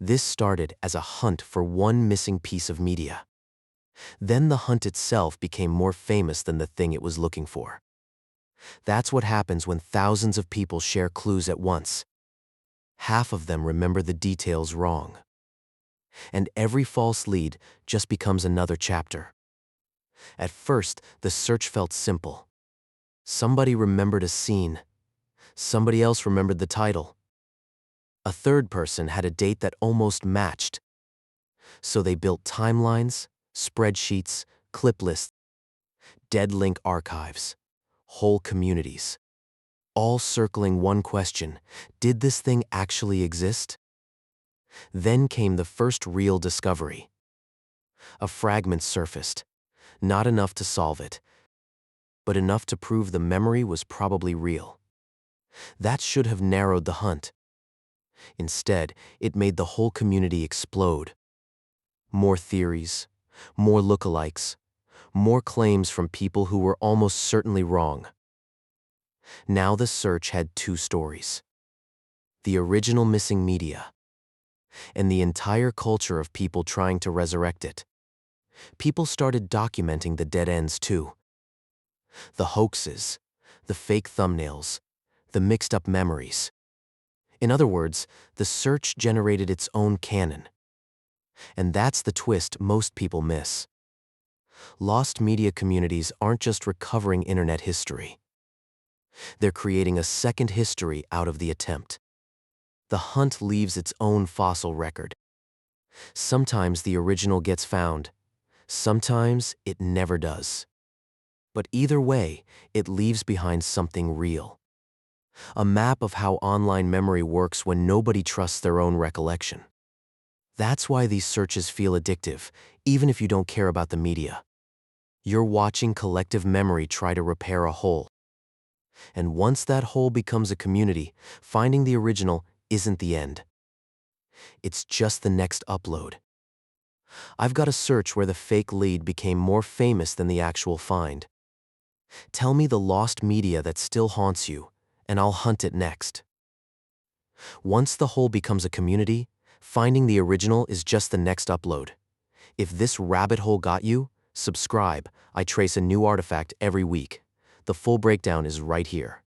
This started as a hunt for one missing piece of media. Then the hunt itself became more famous than the thing it was looking for. That's what happens when thousands of people share clues at once. Half of them remember the details wrong. And every false lead just becomes another chapter. At first, the search felt simple. Somebody remembered a scene. Somebody else remembered the title. A third person had a date that almost matched. So they built timelines, spreadsheets, clip lists, dead link archives, whole communities, all circling one question: did this thing actually exist? Then came the first real discovery. A fragment surfaced, not enough to solve it, but enough to prove the memory was probably real. That should have narrowed the hunt. Instead, it made the whole community explode. More theories, more lookalikes, more claims from people who were almost certainly wrong. Now the search had two stories: the original missing media, and the entire culture of people trying to resurrect it. People started documenting the dead ends too. The hoaxes, the fake thumbnails, the mixed-up memories. In other words, the search generated its own canon. And that's the twist most people miss. Lost media communities aren't just recovering internet history. They're creating a second history out of the attempt. The hunt leaves its own fossil record. Sometimes the original gets found. Sometimes it never does. But either way, it leaves behind something real. A map of how online memory works when nobody trusts their own recollection. That's why these searches feel addictive, even if you don't care about the media. You're watching collective memory try to repair a hole. And once that hole becomes a community, finding the original isn't the end. It's just the next upload. I've got a search where the fake lead became more famous than the actual find. Tell me the lost media that still haunts you, and I'll hunt it next. Once the whole becomes a community, finding the original is just the next upload. If this rabbit hole got you, subscribe. I trace a new artifact every week. The full breakdown is right here.